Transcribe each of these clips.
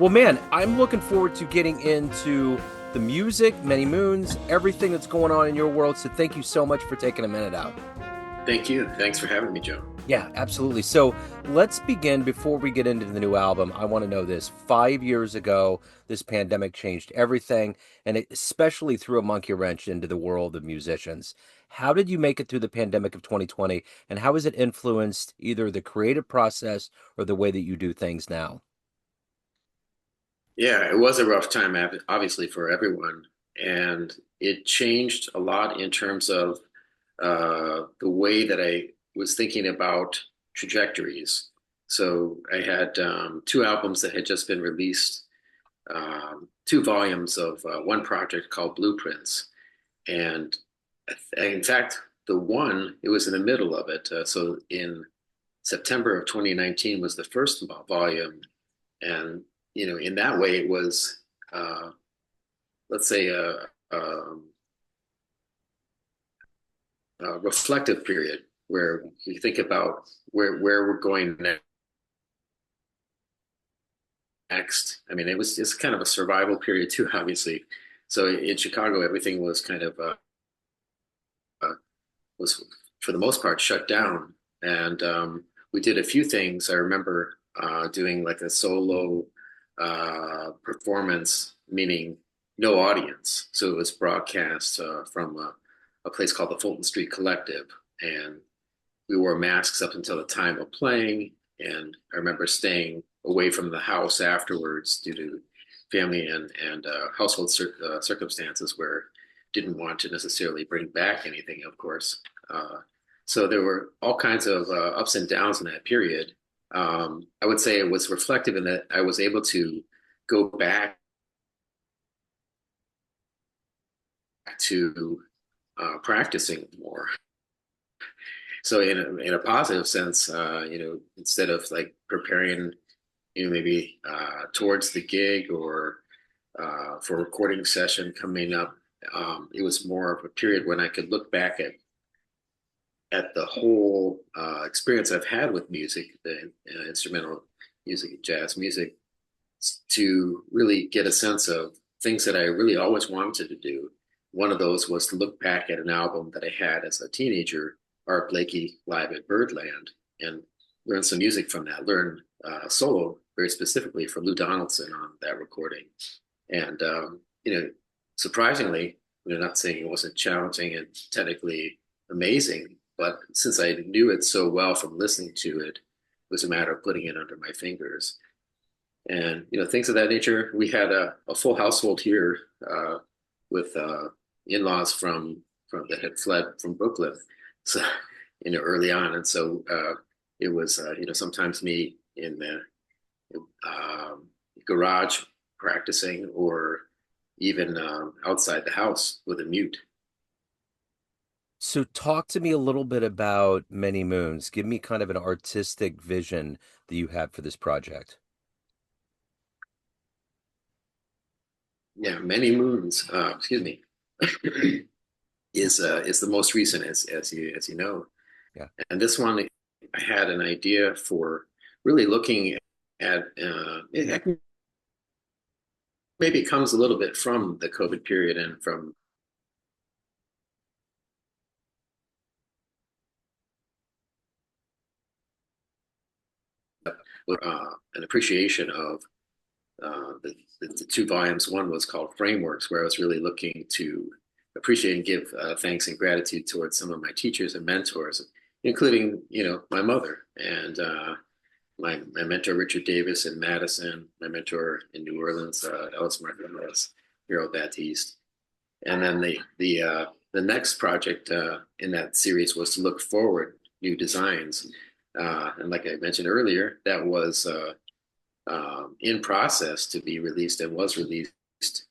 Well, man, I'm looking forward to getting into the music, Many Moons, everything that's going on in your world. So thank you so much for taking a minute out. Thank you. Thanks for having me, Joe. Yeah, absolutely. So let's begin before we get into the new album. I want to know this. 5 years ago, this pandemic changed everything, and it especially threw a monkey wrench into the world of musicians. How did you make it through the pandemic of 2020, and how has it influenced either the creative process or the way that you do things now? Yeah, it was a rough time, obviously, for everyone. And it changed a lot in terms of the way that I was thinking about trajectories. So I had two albums that had just been released, two volumes of one project called Blueprints. And in fact, the one, it was in the middle of it. So in September of 2019 was the first volume. And, in that way, it was, uh, let's say, a reflective period where we think about where we're going next. I mean, it's kind of a survival period too, obviously. So in Chicago, everything was kind of was for the most part shut down, and we did a few things. I remember doing like a solo performance, meaning no audience. So it was broadcast from a place called the Fulton Street Collective, and we wore masks up until the time of playing. And I remember staying away from the house afterwards due to family and household circumstances where didn't want to necessarily bring back anything, of course. Uh, so there were all kinds of ups and downs in that period. I would say it was reflective in that I was able to go back to practicing more. So in a positive sense, instead of like preparing, maybe towards the gig or for a recording session coming up, it was more of a period when I could look back at the whole experience I've had with music, the instrumental music, jazz music, to really get a sense of things that I really always wanted to do. One of those was to look back at an album that I had as a teenager, Art Blakey Live at Birdland, and learn some music from that. Learn solo very specifically from Lou Donaldson on that recording. And surprisingly, not saying it wasn't challenging and technically amazing, but since I knew it so well from listening to it, it was a matter of putting it under my fingers. And things of that nature. We had a full household here with in-laws from that had fled from Brooklyn, so early on, and so it was sometimes me in the garage practicing, or even outside the house with a mute. So talk to me a little bit about Many Moons. Give me kind of an artistic vision that you have for this project. Yeah, Many Moons. Excuse me. Is the most recent, as you know. Yeah. And this one, I had an idea for really looking at. Maybe it comes a little bit from the COVID period and from an appreciation of the two volumes. One was called Frameworks, where I was really looking to appreciate and give thanks and gratitude towards some of my teachers and mentors, including my mother and my mentor Richard Davis in Madison, my mentor in New Orleans, Ellis Martinez, Harold Baptiste, and then the next project in that series was to look forward, new designs, and like I mentioned earlier, that was in process to be released and was released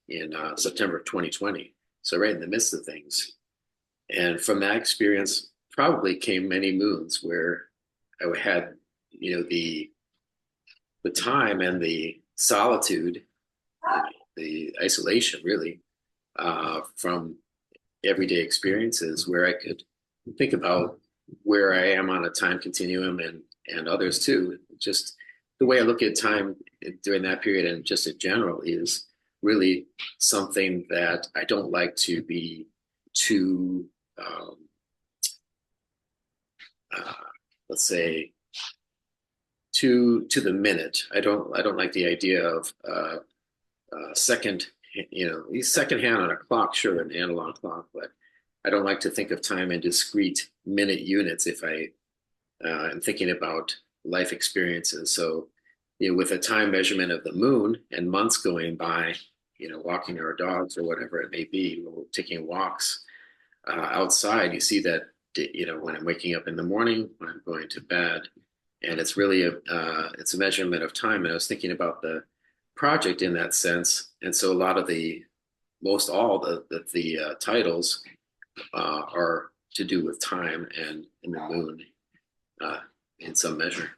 in September of 2020. So right in the midst of things, and from that experience, probably came Many Moons, where I had the time and the solitude, the isolation, really, from everyday experiences, where I could think about where I am on a time continuum, and others too. Just the way I look at time during that period and just in general is really something that I don't like to be too, um, uh, let's say, to the minute. I don't like the idea of second, second hand on a clock, sure, an analog clock, but I don't like to think of time in discrete minute units if I am thinking about life experiences. So, with a time measurement of the moon and months going by, walking our dogs or whatever it may be, or taking walks outside, you see that, when I'm waking up in the morning, when I'm going to bed, and it's really it's a measurement of time. And I was thinking about the project in that sense, and so a lot of most all the titles are to do with time and the moon uh, in some measure.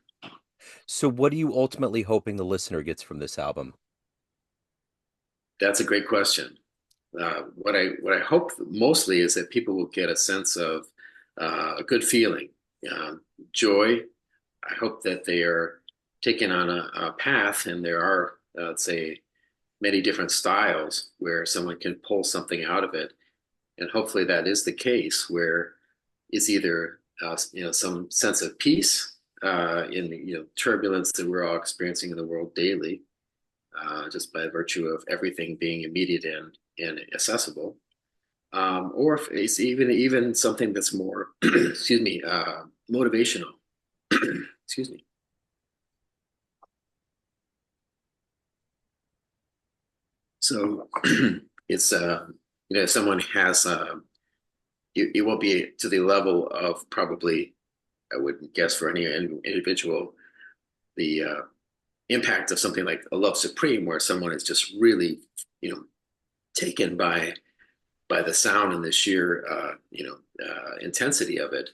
So, what are you ultimately hoping the listener gets from this album? That's a great question. What I hope mostly is that people will get a sense of a good feeling, joy. I hope that they are taken on a path, and there are, let's say, many different styles where someone can pull something out of it, and hopefully that is the case, where it's either some sense of peace in the turbulence that we're all experiencing in the world daily, just by virtue of everything being immediate and accessible, or if it's even something that's more, excuse me, motivational. Excuse me. So it's if someone has it won't be to the level of, probably, I would guess, for any individual, the impact of something like a Love Supreme, where someone is just really taken by the sound and the sheer intensity of it.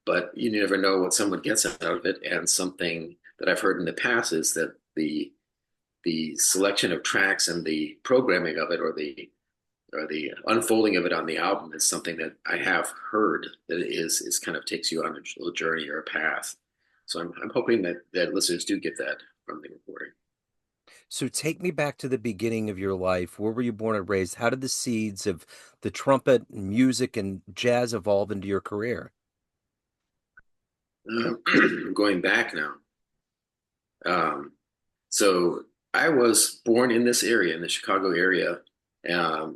But you never know what someone gets out of it. And something that I've heard in the past is that the selection of tracks and the programming of it, or the unfolding of it on the album, is something that I have heard that is kind of takes you on a little journey or a path. So I'm hoping that listeners do get that from the recording. So, take me back to the beginning of your life. Where were you born and raised? How did the seeds of the trumpet, music, and jazz evolve into your career? Going back now. Um, so I was born in this area, in the Chicago area.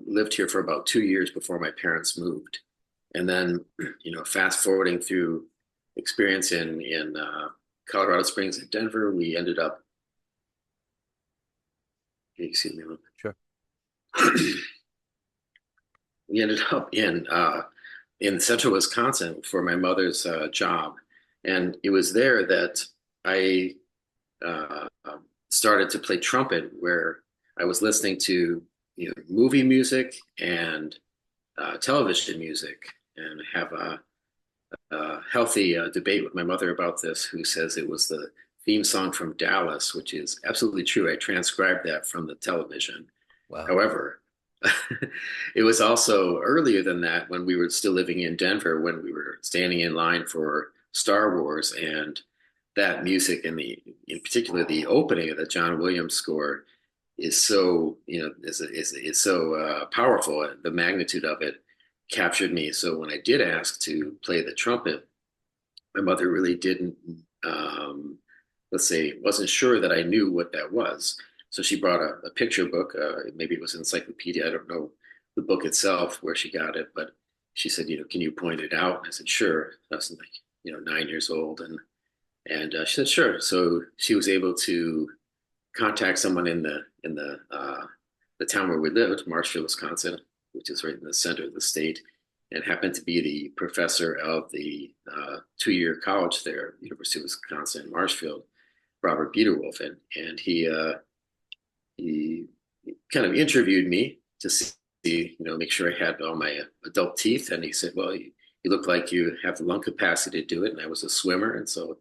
Lived here for about 2 years before my parents moved, and then fast forwarding through experience in Colorado Springs and Denver, we ended up. Excuse me. Sure. We ended up in central Wisconsin for my mother's job, and it was there that I started to play trumpet, where I was listening to movie music and television music, and have a healthy debate with my mother about this, who says it was the theme song from Dallas, which is absolutely true. I transcribed that from the television. Wow. However, it was also earlier than that, when we were still living in Denver, when we were standing in line for Star Wars, and that music, and in particular the opening of the John Williams score, is so is so powerful. The magnitude of it captured me. So when I did ask to play the trumpet, my mother really didn't, let's say, wasn't sure that I knew what that was. So she brought a picture book. Maybe it was an encyclopedia. I don't know the book itself where she got it, but she said, can you point it out? And I said, sure. I was like, 9 years old, and she said, sure. So she was able to contact someone in the town where we lived, Marshfield, Wisconsin, which is right in the center of the state, and happened to be the professor of the 2-year college there, University of Wisconsin, Marshfield, Robert Biederwolf, and he kind of interviewed me to see, make sure I had all my adult teeth, and he said, well, you look like you have the lung capacity to do it, and I was a swimmer, and so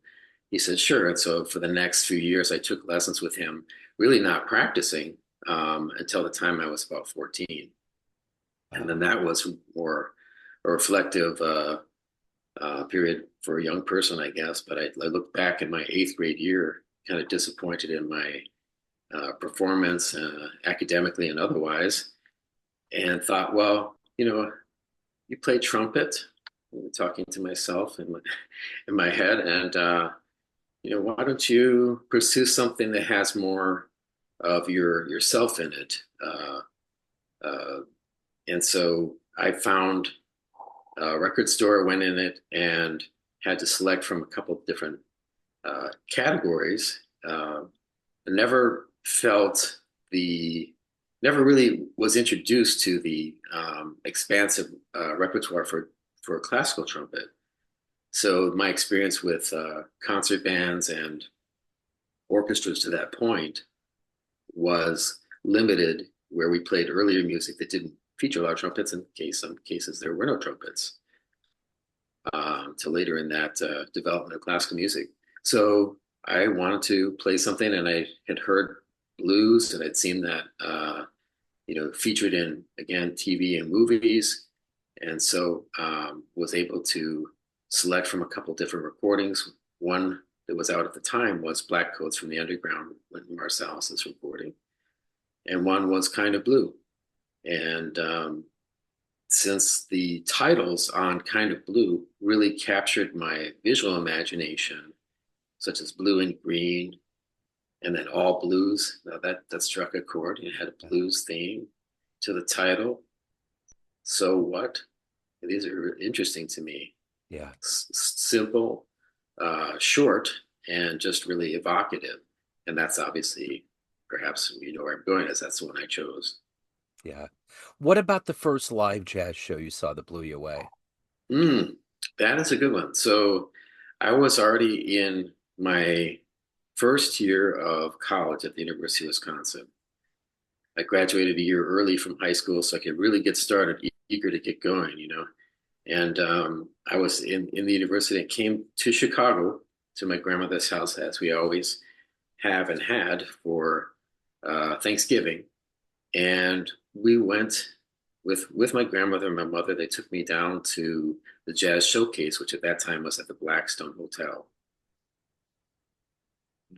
he said, sure. And so for the next few years, I took lessons with him, really not practicing until the time I was about 14. And then that was more a reflective period for a young person, I guess. But I look back in my 8th grade year kind of disappointed in my performance, academically and otherwise, and thought, well, you play trumpet. Talking to myself in my head, and why don't you pursue something that has more of yourself in it? Uh, and so I found a record store, went in it, and had to select from a couple of different categories. I never felt never really was introduced to the expansive repertoire for classical trumpet. So my experience with concert bands and orchestras to that point was limited, where we played earlier music that didn't feature a lot of trumpets. In some cases, there were no trumpets till later in that development of classical music. So I wanted to play something, and I had heard blues, and I'd seen that featured in, again, TV and movies, and so was able to select from a couple different recordings. One that was out at the time was Black Coats from the Underground, Wynton Marsalis's recording, and one was Kind of Blue. And since the titles on Kind of Blue really captured my visual imagination, such as Blue and Green, and then All Blues, that struck a chord. It had a blues theme to the title. So what? These are interesting to me. Yeah. Simple, short, and just really evocative. And that's obviously, perhaps you know where I'm going, as that's the one I chose. Yeah. What about the first live jazz show you saw that blew you away? Mm, that is a good one. So I was already in my first year of college at the University of Wisconsin. I graduated a year early from high school, so I could really get started, eager to get going. And I was in the university and came to Chicago to my grandmother's house, as we always have and had, for Thanksgiving. And we went with my grandmother and my mother. They took me down to the Jazz Showcase, which at that time was at the Blackstone Hotel.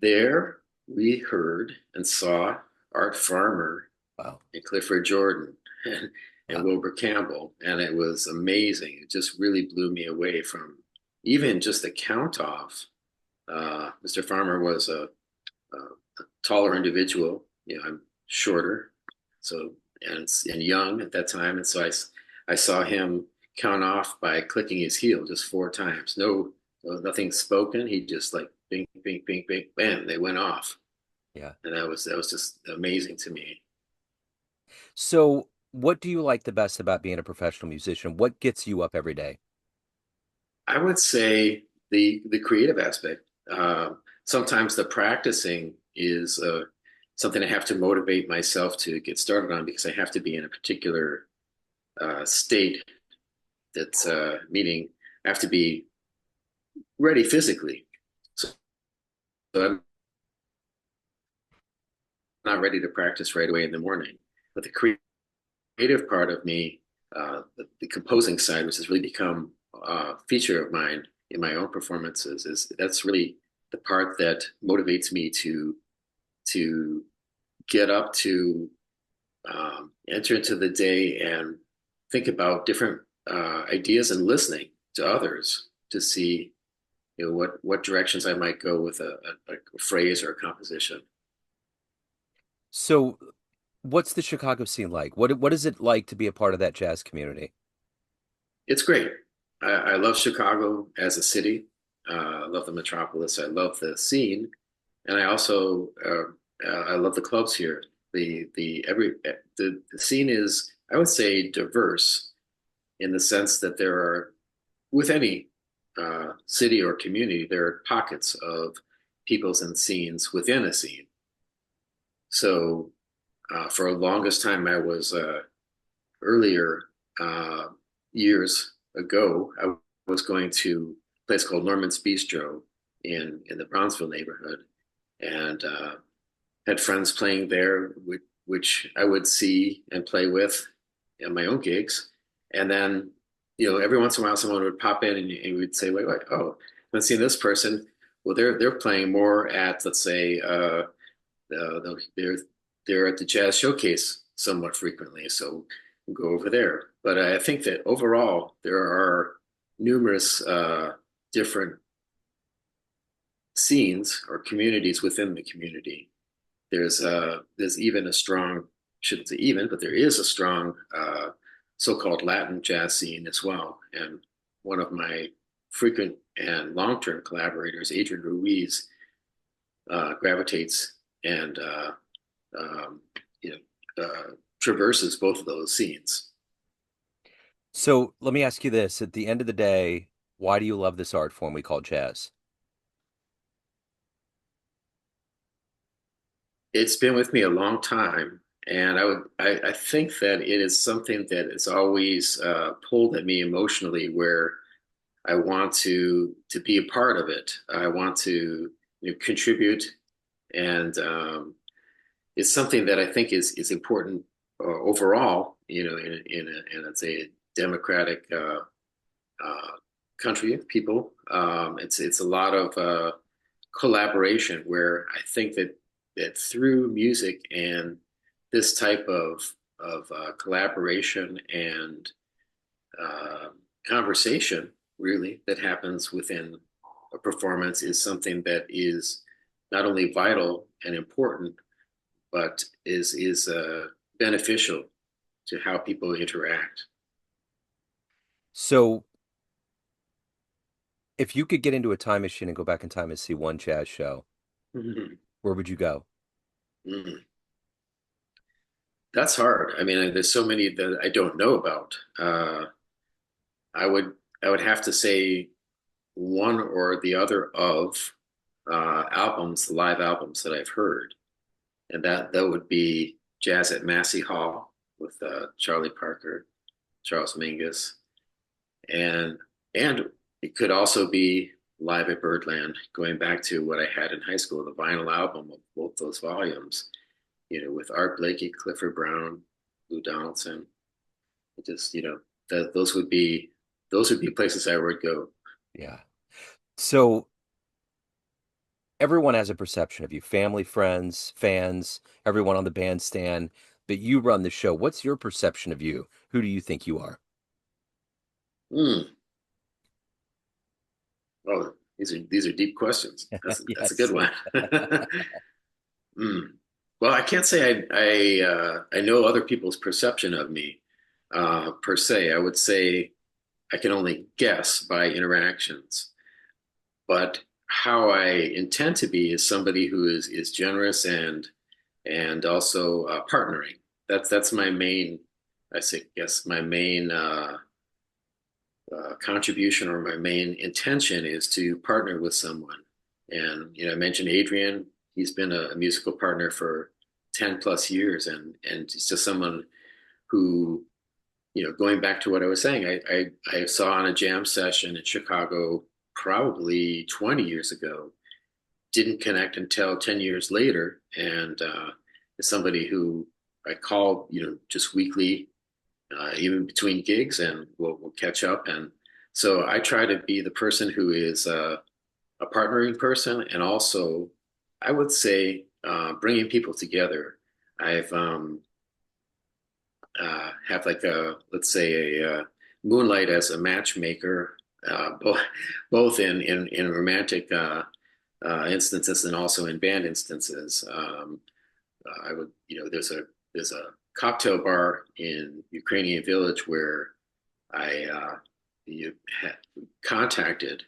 There we heard and saw Art Farmer Wow. and Clifford Jordan and Wow. Wilbur Campbell, and it was amazing. It just really blew me away from even just the count off. Mr. Farmer was a taller individual. I'm shorter, so and young at that time, and so I saw him count off by clicking his heel just four times. Nothing spoken. He just like bing, bing, bing, bing, bam. They went off, Yeah. and that was just amazing to me. So, what do you like the best about being a professional musician? What gets you up every day? I would say the creative aspect. Sometimes the practicing is something I have to motivate myself to get started on, because I have to be in a particular state. That's meaning I have to be ready physically. So I'm not ready to practice right away in the morning. But the creative part of me, the composing side, which has really become a feature of mine in my own performances, is that's really the part that motivates me to get up, to enter into the day and think about different ideas, and listening to others to see what directions I might go with a phrase or a composition. So, what's the Chicago scene like? What is it like to be a part of that jazz community? It's great. I love Chicago as a city. I love the metropolis. I love the scene, and I also I love the clubs here. The scene is, I would say, diverse, in the sense that there are, with any city or community, there are pockets of peoples and scenes within a scene. So for the longest time, I was earlier uh, years ago, I was going to a place called Norman's Bistro in the Brownsville neighborhood, and had friends playing there, which I would see and play with in my own gigs. And then, every once in a while, someone would pop in, and we'd say, wait, oh, I've seen this person. well, they're playing more at, let's say, they're at the Jazz Showcase somewhat frequently, so we'll go over there. But I think that overall there are numerous different scenes or communities within the community. There's even a strong, shouldn't say even, but there is a strong so-called Latin jazz scene as well. And one of my frequent and long-term collaborators, Adrian Ruiz, gravitates and um, you traverses both of those scenes. So let me ask you this. At the end of the day, why do you love this art form we call jazz? It's been with me a long time, and I think that it is something that has always pulled at me emotionally, where I want to be a part of it. I want to contribute, and it's something that I think is important overall. In let's say a democratic country of people. It's a lot of collaboration where I think that through music and this type of collaboration and uh, conversation really that happens within a performance is something that is not only vital and important, but is beneficial to how people interact. So if you could get into a time machine and go back in time and see one jazz show, Mhm. where would you go? Mhm. That's hard. I mean, there's so many that I don't know about. I would I would have to say one or the other of albums, live albums that I've heard, and that would be Jazz at Massey Hall with Charlie Parker, Charles Mingus, and and it could also be live at Birdland, going back to what I had in high school, the vinyl album of both those volumes, with Art Blakey, Clifford Brown, Lou Donaldson. It just, that those would be places I would go. Yeah. So everyone has a perception of you, family, friends, fans, everyone on the bandstand, but you run the show. What's your perception of you? Who do you think you are? Hmm. Oh, these are deep questions. That's a good Yes. one. Hmm. Well, I can't say I know other people's perception of me per se. I would say I can only guess by interactions. But how I intend to be is somebody who is generous and also partnering. That's my main, I say, guess my main contribution or my main intention is to partner with someone. And I mentioned Adrian. He's been a musical partner for 10 plus years, and it's just someone who, going back to what I was saying, I saw on a jam session in Chicago probably 20 years ago, didn't connect until 10 years later, and is somebody who I call, just weekly, even between gigs, and we'll catch up. And so I try to be the person who is a partnering person, and also I would say bringing people together. I've have like let's say a moonlight as a matchmaker, both in romantic instances and also in band instances. I would, there's a cocktail bar in Ukrainian Village where I you had contacted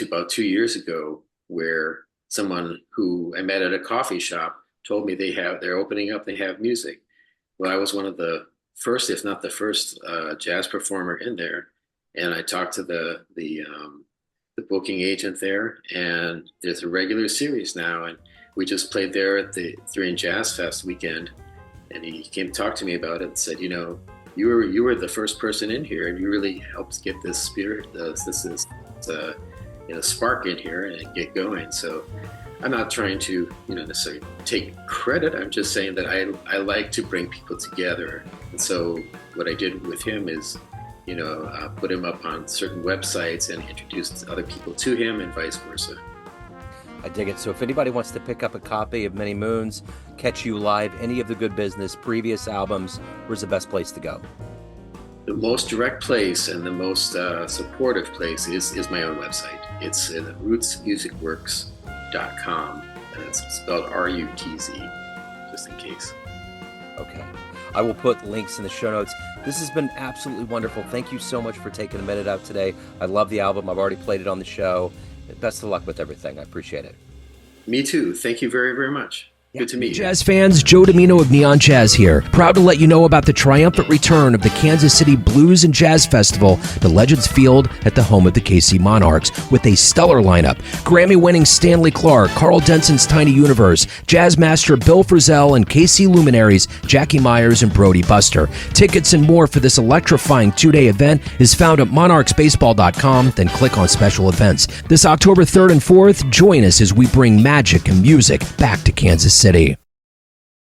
about 2 years ago, where someone who I met at a coffee shop told me they're opening up, they have music. Well, I was one of the first, if not the first, jazz performer in there, and I talked to the booking agent there, and there's a regular series now, and we just played there at the 3 and Jazz Fest weekend, and he came to talk to me about it and said, you were the first person in here, and you really helped get this spirit, this uh, spark in here and get going. So I'm not trying to, necessarily take credit. I'm just saying that I like to bring people together. And so what I did with him is, put him up on certain websites and introduced other people to him and vice versa. I dig it. So if anybody wants to pick up a copy of Many Moons, catch you live, any of the Good Business previous albums, where's the best place to go? The most direct place and the most supportive place is my own website. It's rutzmusicworks.com, and it's spelled R-U-T-Z, just in case. Okay. I will put links in the show notes. This has been absolutely wonderful. Thank you so much for taking a minute out today. I love the album. I've already played it on the show. Best of luck with everything. I appreciate it. Me too. Thank you very, very much. Good to meet you. Jazz fans, Joe Domino of Neon Jazz here. Proud to let you know about the triumphant return of the Kansas City Blues and Jazz Festival to Legends Field at the home of the KC Monarchs with a stellar lineup. Grammy-winning Stanley Clarke, Carl Denson's Tiny Universe, jazz master Bill Frisell, and KC luminaries Jackie Myers and Brody Buster. Tickets and more for this electrifying two-day event is found at monarchsbaseball.com, then click on special events. This October 3rd and 4th, join us as we bring magic and music back to Kansas City.